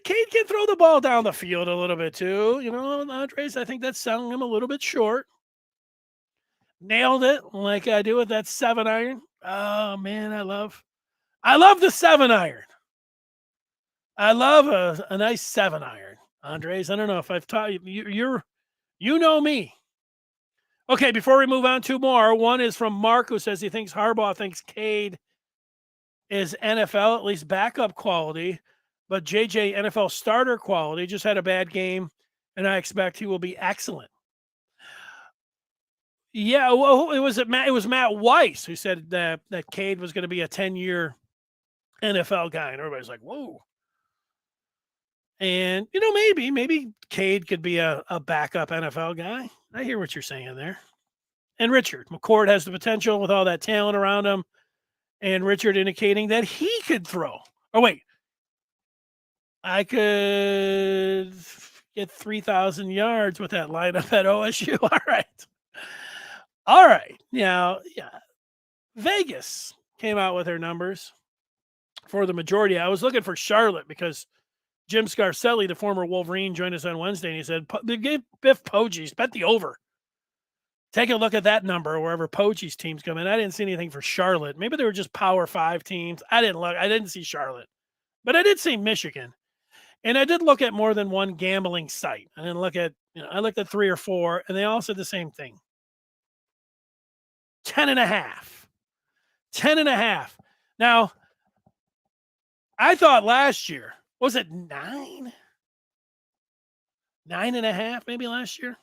Cade can throw the ball down the field a little bit too. Andres, I think that's selling him a little bit short. Nailed it like I do with that 7-iron. Oh man, I love the 7-iron. I love a nice 7-iron. Andres, I don't know if I've taught you. You know me. Okay, before we move on, 2 more. One is from Mark, who says he thinks Harbaugh thinks Cade is NFL, at least backup quality, but JJ NFL starter quality. Just had a bad game, and I expect he will be excellent. Yeah, well, it was Matt Weiss who said that Cade was going to be a 10-year NFL guy, and everybody's like, whoa. And, maybe Cade could be a backup NFL guy. I hear what you're saying there. And Richard McCord has the potential with all that talent around him. And Richard indicating that he could throw. Oh, wait. I could get 3,000 yards with that lineup at OSU. All right. Now, Vegas came out with their numbers for the majority. I was looking for Charlotte because Jim Scarcelli, the former Wolverine, joined us on Wednesday, and he said, Biff Poggies, bet the over. Take a look at that number wherever Pochi's teams come in. I didn't see anything for Charlotte. Maybe they were just Power 5 teams. I didn't look. I didn't see Charlotte, but I did see Michigan. And I did look at more than one gambling site. I didn't look at, I looked at 3 or 4, and they all said the same thing. 10.5. 10.5. Now, I thought last year, was it 9? 9.5 maybe last year?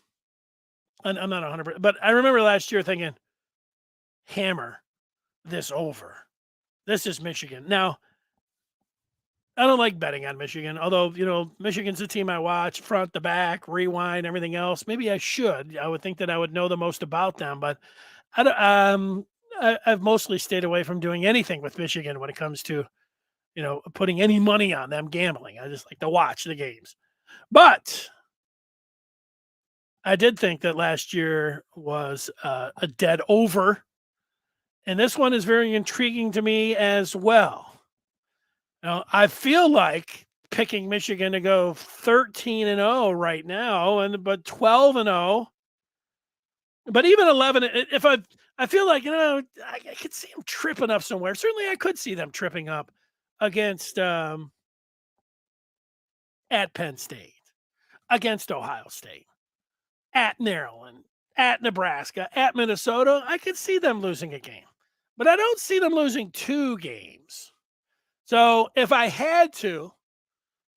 I'm not 100%, but I remember last year thinking, hammer this over. This is Michigan. Now, I don't like betting on Michigan, although, Michigan's a team I watch front to back, rewind, everything else. Maybe I should. I would think that I would know the most about them, but I've mostly stayed away from doing anything with Michigan when it comes to, putting any money on them gambling. I just like to watch the games. But I did think that last year was a dead over, and this one is very intriguing to me as well. Now, I feel like picking Michigan to go 13-0 right now, but 12-0, but even 11. If I feel like I could see them tripping up somewhere. Certainly, I could see them tripping up against at Penn State, against Ohio State, at Maryland, at Nebraska, at Minnesota. I could see them losing a game, but I don't see them losing 2 games. So if I had to,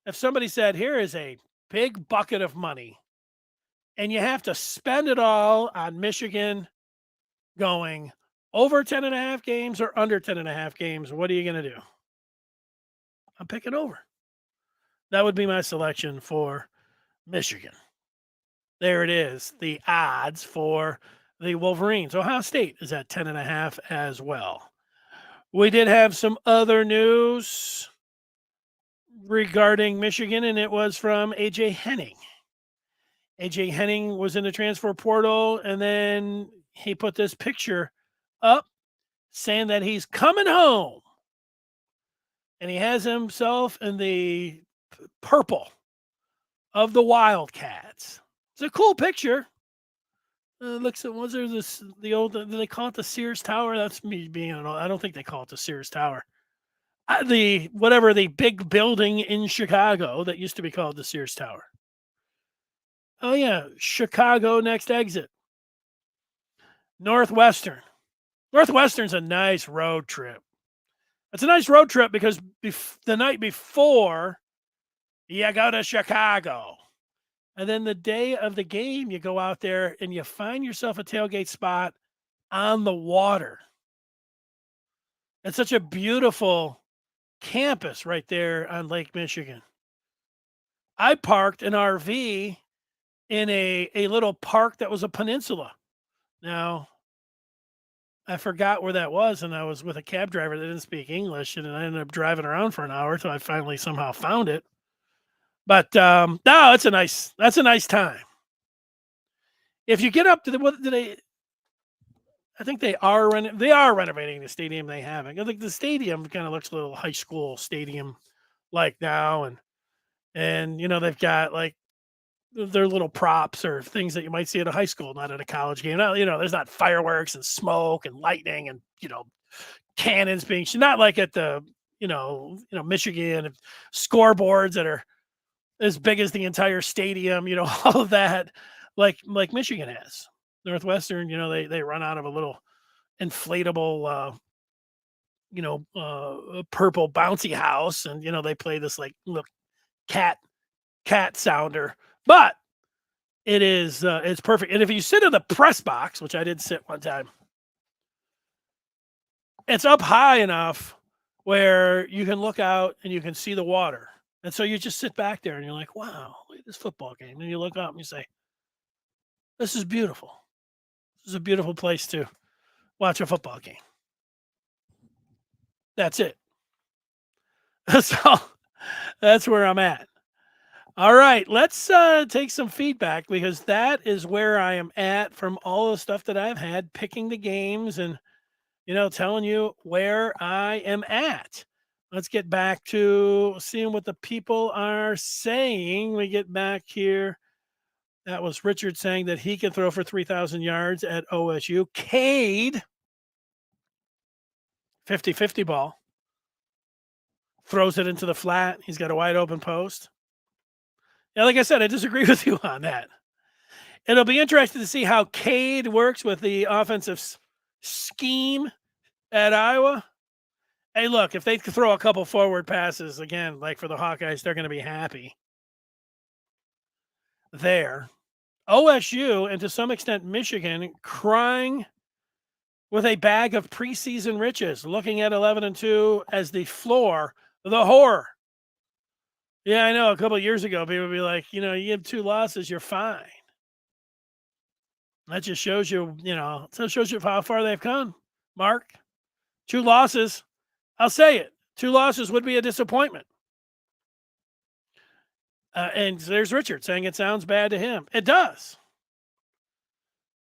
if somebody said, here is a big bucket of money and you have to spend it all on Michigan going over 10.5 games or under 10.5 games, what are you going to do? I'm picking over. That would be my selection for Michigan. There it is. The odds for the Wolverines. Ohio State is at 10.5 as well. We did have some other news regarding Michigan, and it was from A.J. Henning. A.J. Henning was in the transfer portal, and then he put this picture up saying that he's coming home. And he has himself in the purple of the Wildcats. It's a cool picture. Looks at, was there the old, do they call it the Sears Tower? That's me being, I don't think they call it the Sears Tower. The big building in Chicago that used to be called the Sears Tower. Oh yeah, Chicago next exit. Northwestern. Northwestern's a nice road trip. It's a nice road trip because the night before, you go to Chicago. And then the day of the game, you go out there and you find yourself a tailgate spot on the water. It's such a beautiful campus right there on Lake Michigan. I parked an RV in a little park that was a peninsula. Now, I forgot where that was, and I was with a cab driver that didn't speak English, and I ended up driving around for an hour until I finally somehow found it. But no, that's a nice time. If you get up to I think they are renovating the stadium they have. I think the stadium kind of looks a little high school stadium like now, and they've got like their little props or things that you might see at a high school, not at a college game. Now, there's not fireworks and smoke and lightning and cannons being not like at the Michigan scoreboards that are as big as the entire stadium, all of that, like Michigan has. Northwestern, they run out of a little inflatable, purple bouncy house, and they play this like little cat sounder, but it's perfect. And if you sit in the press box, which I did sit one time, it's up high enough where you can look out and you can see the water. And so you just sit back there and you're like, wow, look at this football game. And you look up and you say, this is beautiful. This is a beautiful place to watch a football game. That's it. So that's where I'm at. All right, let's take some feedback, because that is where I am at from all the stuff that I've had, picking the games and, telling you where I am at. Let's get back to seeing what the people are saying. We get back here. That was Richard saying that he can throw for 3,000 yards at OSU. Cade, 50-50 ball. Throws it into the flat. He's got a wide open post. Yeah, like I said, I disagree with you on that. It'll be interesting to see how Cade works with the offensive scheme at Iowa. Hey, look, if they throw a couple forward passes, again, like for the Hawkeyes, they're going to be happy there. OSU, and to some extent Michigan, crying with a bag of preseason riches, looking at 11-2 as the floor, the horror. Yeah, I know. A couple of years ago, people would be like, you have 2 losses, you're fine. That just shows you, shows you how far they've come, Mark. 2 losses. I'll say it. 2 losses would be a disappointment. And there's Richard saying it sounds bad to him. It does.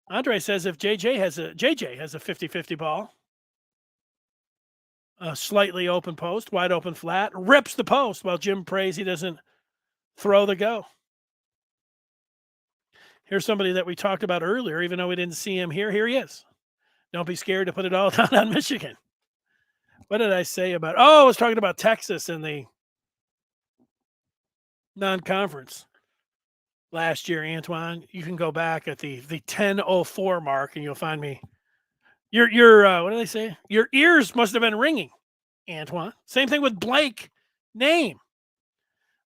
Andre says if JJ has a 50-50 ball, a slightly open post, wide open flat, rips the post while Jim prays he doesn't throw the go. Here's somebody that we talked about earlier, even though we didn't see him here. Here he is. Don't be scared to put it all down on Michigan. What did I say about? Oh, I was talking about Texas in the non-conference last year, Antoine. You can go back at the 10:04 mark and you'll find me. Your what do they say? Your ears must have been ringing, Antoine. Same thing with Blake name.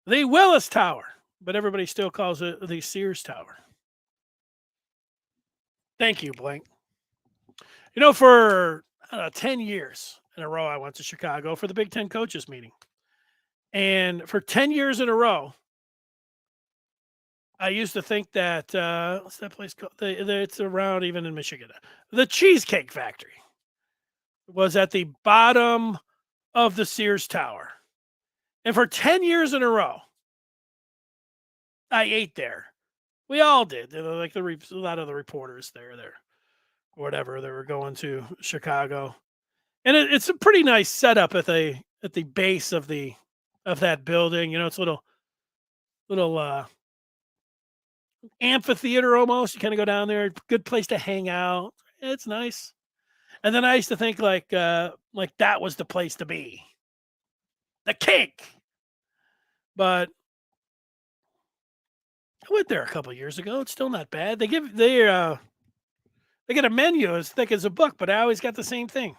The Willis Tower, but everybody still calls it the Sears Tower. Thank you, Blake. For 10 years in a row, I went to Chicago for the Big Ten coaches meeting. And for 10 years in a row, I used to think that, what's that place called? It's around even in Michigan. The Cheesecake Factory was at the bottom of the Sears Tower. And for 10 years in a row, I ate there. We all did. Like a lot of the reporters there, whatever, they were going to Chicago. And it's a pretty nice setup at the base of that building. It's a little amphitheater almost. You kind of go down there, good place to hang out. It's nice. And then I used to think like that was the place to be. The cake. But I went there a couple of years ago. It's still not bad. They get a menu as thick as a book, but I always got the same thing.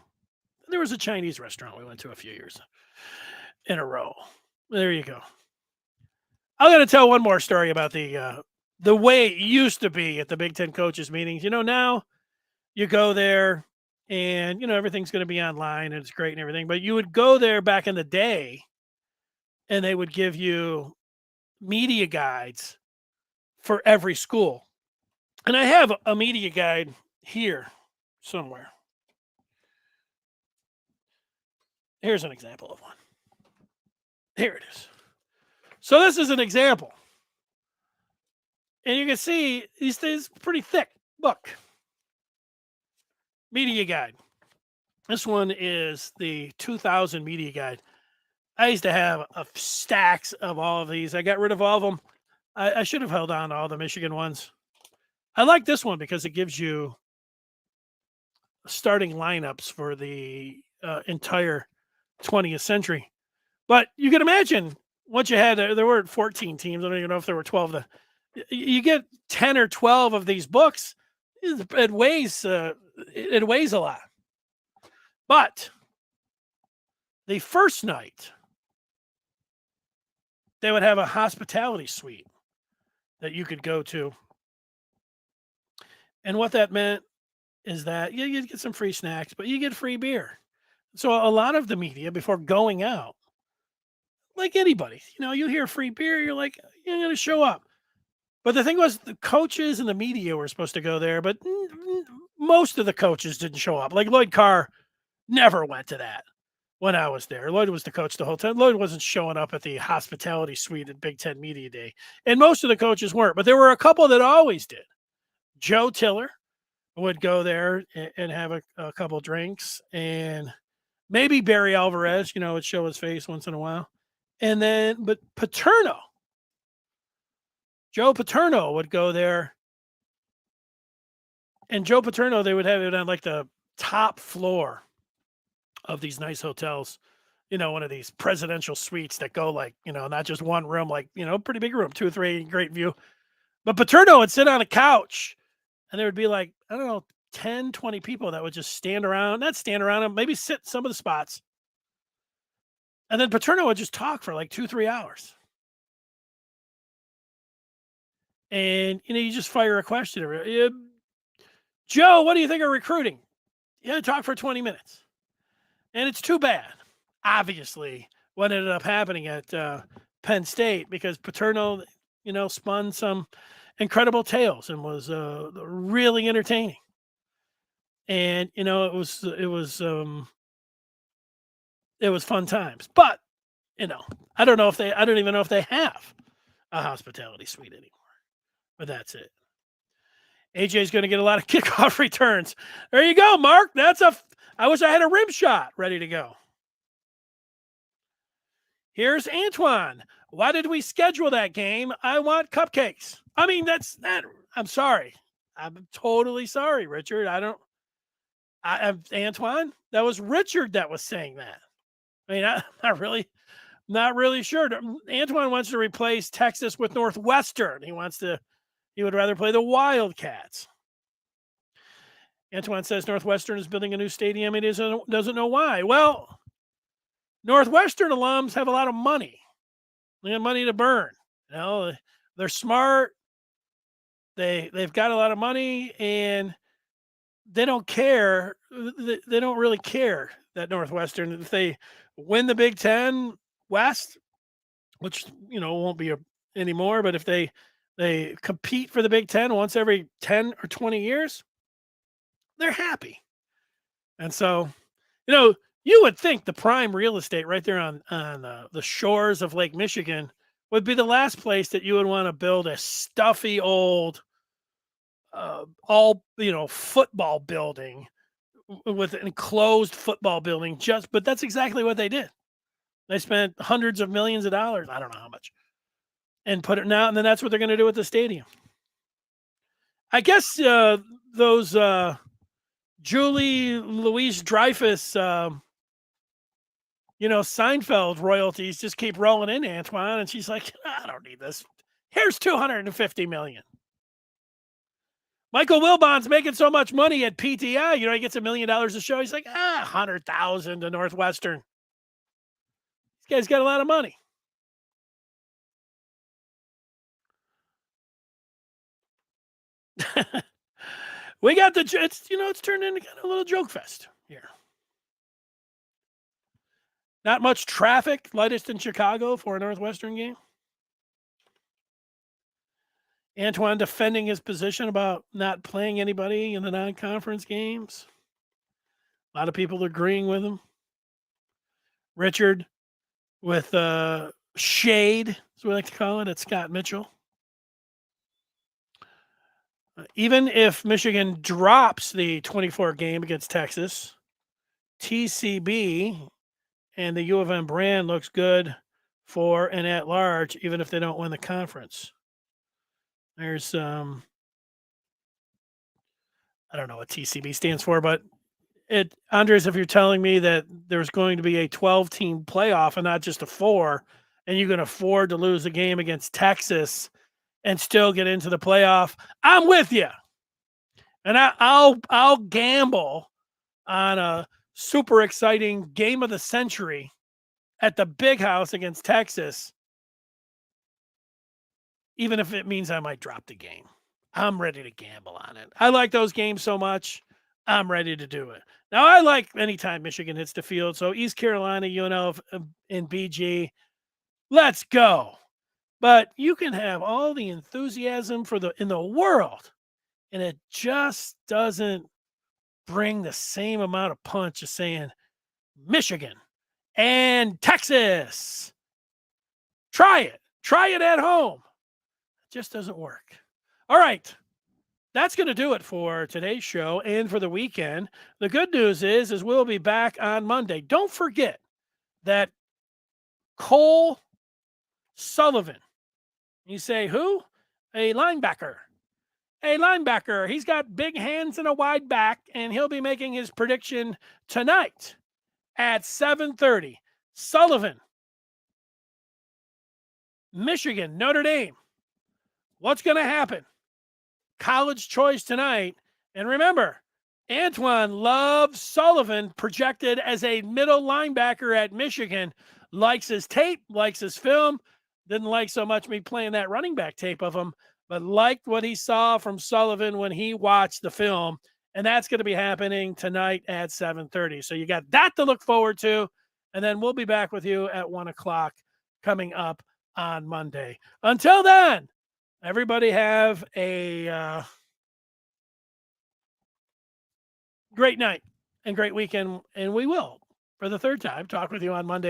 There was a Chinese restaurant we went to a few years in a row. There you go. I'm going to tell one more story about the way it used to be at the Big Ten coaches meetings. Now you go there and, everything's going to be online and it's great and everything. But you would go there back in the day and they would give you media guides for every school. And I have a media guide here somewhere. Here's an example of one. Here it is. So this is an example. And you can see it's pretty thick book. Media guide. This one is the 2000 media guide. I used to have stacks of all of these. I got rid of all of them. I should have held on to all the Michigan ones. I like this one because it gives you starting lineups for the entire 20th century. But you can imagine what you had. There were 14 teams. I don't even know if there were 12. You get 10 or 12 of these books. It weighs a lot. But the first night, they would have a hospitality suite that you could go to. And what that meant is that you'd get some free snacks, but you get free beer. So a lot of the media, before going out, like anybody, you hear free beer, you're like, you're going to show up. But the thing was, the coaches and the media were supposed to go there, but most of the coaches didn't show up. Like Lloyd Carr never went to that when I was there. Lloyd was the coach the whole time. Lloyd wasn't showing up at the hospitality suite at Big Ten Media Day. And most of the coaches weren't, but there were a couple that always did. Joe Tiller would go there and have a couple drinks, and maybe Barry Alvarez, would show his face once in a while. And then, but Paterno Joe Paterno would go there. And Joe Paterno, they would have it on like the top floor of these nice hotels. One of these presidential suites that go like, not just one room, like, pretty big room, 2 or 3, great view. But Paterno would sit on a couch and there would be like, I don't know, 10, 20 people that would just not stand around him, maybe sit some of the spots. And then Paterno would just talk for like 2, 3 hours. And, you just fire a question. Joe, what do you think of recruiting? Talk for 20 minutes. And it's too bad, obviously, what ended up happening at Penn State, because Paterno, spun some incredible tales and was really entertaining. And, it was fun times. But, I don't even know if they have a hospitality suite anymore. But that's it. AJ's going to get a lot of kickoff returns. There you go, Mark. I wish I had a rim shot ready to go. Here's Antoine. Why did we schedule that game? I want cupcakes. I mean, I'm sorry. I'm totally sorry, Richard. Antoine, that was Richard that was saying that. I mean, I'm not really sure. Antoine wants to replace Texas with Northwestern. He would rather play the Wildcats. Antoine says Northwestern is building a new stadium. He doesn't know why. Well, Northwestern alums have a lot of money. They have money to burn. They're smart. They've got a lot of money, and they don't care. They don't really care that Northwestern, if they win the Big Ten West, which won't be anymore, but if they compete for the Big Ten once every 10 or 20 years, they're happy. And so, you would think the prime real estate right there on the shores of Lake Michigan would be the last place that you would want to build a stuffy old, football building with an enclosed football building. But that's exactly what they did. They spent hundreds of millions of dollars. I don't know how much. And put it now, and then that's what they're going to do with the stadium. I guess those Julie Louise Dreyfus, Seinfeld royalties just keep rolling in, Antoine, and she's like, I don't need this. Here's $250 million. Michael Wilbon's making so much money at PTI. He gets $1 million a show. He's like, $100,000 to Northwestern. This guy's got a lot of money. We got it's turned into kind of a little joke fest here. Not much traffic, lightest in Chicago for a Northwestern game. Antoine defending his position about not playing anybody in the non-conference games. A lot of people agreeing with him. Richard with shade, as we like to call it, at Scott Mitchell. Even if Michigan drops the 24 game against Texas, TCB and the U of M brand looks good for an at-large, even if they don't win the conference. There's, I don't know what TCB stands for, but Andres, if you're telling me that there's going to be a 12-team playoff and not just a 4, and you can afford to lose a game against Texas and still get into the playoff, I'm with you. And I'll gamble on a super exciting game of the century at the Big House against Texas, even if it means I might drop the game. I'm ready to gamble on it. I like those games so much. I'm ready to do it. Now, I like anytime Michigan hits the field. So East Carolina, UNL, and BG, let's go. But you can have all the enthusiasm in the world, and it just doesn't bring the same amount of punch as saying Michigan and Texas. Try it at home. It just doesn't work. All right. That's going to do it for today's show and for the weekend. The good news is we'll be back on Monday. Don't forget that Cole Sullivan. You say, who? a linebacker. A linebacker. He's got big hands and a wide back, and he'll be making his prediction tonight at 7:30. Sullivan, Michigan, Notre Dame. What's going to happen? College choice tonight. And remember, Antoine loves Sullivan, projected as a middle linebacker at Michigan. Likes his tape, likes his film. Didn't like so much me playing that running back tape of him, but liked what he saw from Sullivan when he watched the film. And that's going to be happening tonight at 7:30. So you got that to look forward to. And then we'll be back with you at 1 o'clock coming up on Monday. Until then, everybody have a great night and great weekend. And we will, for the third time, talk with you on Monday at